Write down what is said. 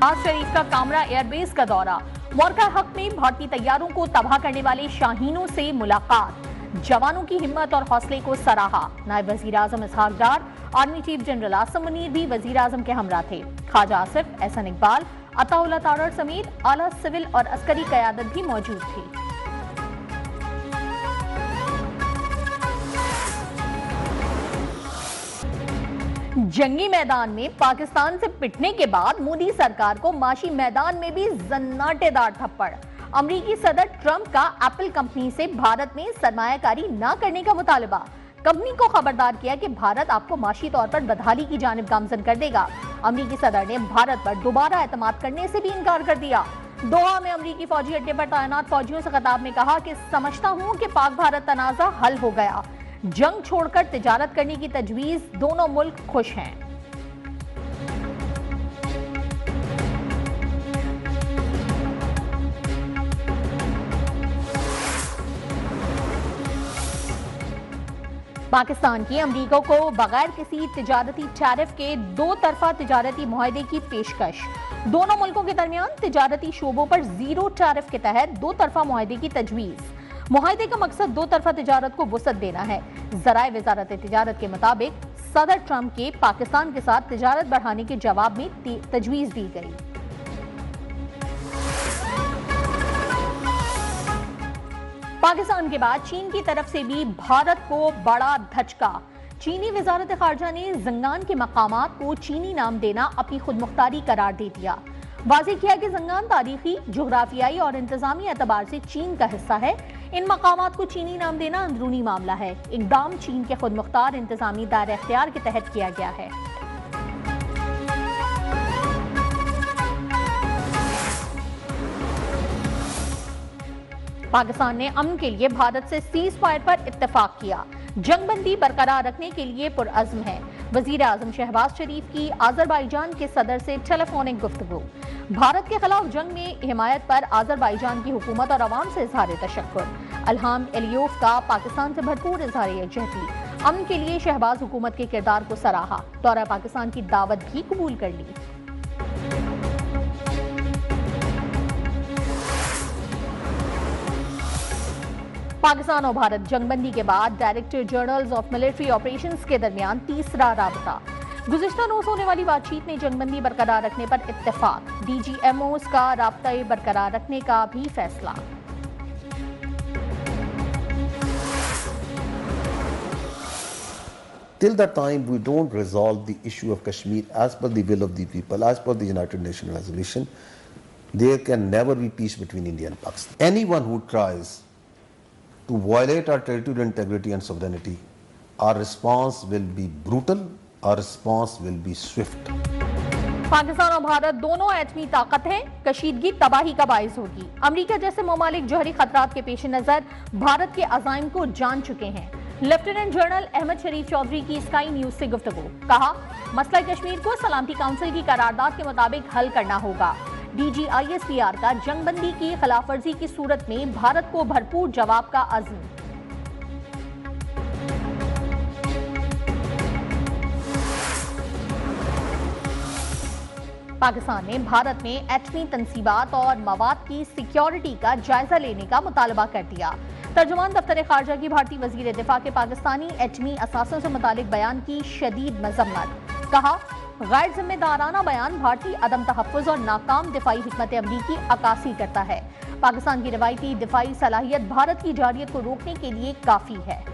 नवाज शरीफ का कामरा एयरबेस का दौरा, मौका हक में भारतीय तैयारों को तबाह करने वाले शाहीनों से मुलाकात, जवानों की हिम्मत और हौसले को सराहा। नायब वजीर आजम Ishaq Dar, army chief general Asim Munir भी वजीर आजम के हमरा थे। ख्वाजा आसिफ, एहसन इकबाल, अताउल्लाह तारड़ समेत आला सिविल और अस्करी क़यादत भी मौजूद थी। जंगी मैदान में पाकिस्तान से पिटने के बाद मोदी सरकार को माशी मैदान में भी जन्नाटेदार थप्पड़। अमरीकी सदर ट्रंप का एप्पल कंपनी से भारत में सरमायाकारी न करने का मुतालबा। कंपनी को खबरदार किया कि भारत आपको माशी तौर पर बदहाली की जानिब गामजन कर देगा। अमरीकी सदर ने भारत पर दोबारा एतमाद करने से भी इनकार कर दिया। दोहा में अमरीकी फौजी अड्डे पर तैनात फौजियों से खिताब में कहा कि समझता हूं कि पाक भारत तनाज़ा हल हो गया, जंग छोड़कर तिजारत करने की तजवीज, दोनों मुल्क खुश हैं। पाकिस्तान की अमरीका को बगैर किसी तिजारती टैरिफ के दो तरफा तिजारती मुआहदे की पेशकश। दोनों मुल्कों के दरमियान तिजारती शोबों पर जीरो टैरिफ के तहत दो तरफा मुआहदे की तजवीज। मुआहदे का मकसद दो तरफा तिजारत को वुसअत देना है। ज़राए वज़ारत तिजारत के मुताबिक सदर ट्रंप के पाकिस्तान के साथ तिजारत बढ़ाने के जवाब में तजवीज दी गई। पाकिस्तान के बाद चीन की तरफ से भी भारत को बड़ा धचका। चीनी वजारत खारजा ने जंगान के मकामात को चीनी नाम देना अपनी खुदमुख्तारी करार दे दिया। वाज़ेह किया कि जंगान तारीखी, जोग्राफियाई और इंतजामी एतबार से चीन का हिस्सा है। इन मकामात को चीनी नाम देना अंदरूनी मामला है। इक़दाम चीन के खुदमुख्तार इंतजामी दायरे इख्तियार के तहत किया गया है। पाकिस्तान ने अमन के लिए भारत से सीज फायर पर इत्तेफाक किया, जंगबंदी बरकरार रखने के लिए पुरअज़्म है। वजीर आजम शहबाज शरीफ की आज़रबाईजान के सदर से टेलीफोनिक गुफ्तगू। भारत के खिलाफ जंग में हिमायत पर आज़रबाईजान की हुकूमत और अवाम से इज़हार तशक्कुर। अल्हाम एलियोफ का पाकिस्तान से भरपूर इज़हार यकजहती। अमन के लिए शहबाज हुकूमत के किरदार को सराहा, दौरा पाकिस्तान की दावत भी कबूल कर ली। पाकिस्तान और भारत जंगबंदी के बाद director generals of military operations के दरमियान तीसरा राबता। गुज़िश्ता रोज होने वाली बातचीत में जंगबंदी बरकरार रखने पर इत्तेफाक। DGMOs का राबता बरकरार रखने का भी फैसला। Till the time we don't resolve the issue of Kashmir as per the will of the people, as per the United Nations resolution, there can never be peace between India and Pakistan. Anyone who tries to violate our territorial integrity and sovereignty, our response will be brutal, our response will be swift. Pakistan और भारत दोनों एटमी ताकत हैं, कशीदगी तबाही का बाइस होगी। America जैसे ममालिक जौहरी खतरात के पेश नजर भारत के अज़ाइम को जान चुके हैं। लेफ्टिनेंट जनरल अहमद शरीफ चौधरी की स्काई न्यूज से गुफ्तगू। कहा, मसला कश्मीर को सलामती काउंसिल की करारदाद के मुताबिक हल करना होगा। DGISPR का जंगबंदी की खिलाफवर्जी की सूरत में भारत को भरपूर जवाब का अज़्म। पाकिस्तान ने भारत में एटमी तनसीबात और मवाद की सिक्योरिटी का जायजा लेने का मुतालबा कर दिया। तर्जुमान दफ्तर खारजा की भारतीय वजीर दिफा के पाकिस्तानी एटमी असासों से मुतालिक बयान की शदीद मजम्मत। कहा, गैर जिम्मेदाराना बयान भारतीय अदम तहफ़्फ़ुज़ और नाकाम दिफाई हिकमत अमली की अक्कासी करता है। पाकिस्तान की रवायती दिफाई सलाहियत भारत की जारियत को रोकने के लिए काफ़ी है।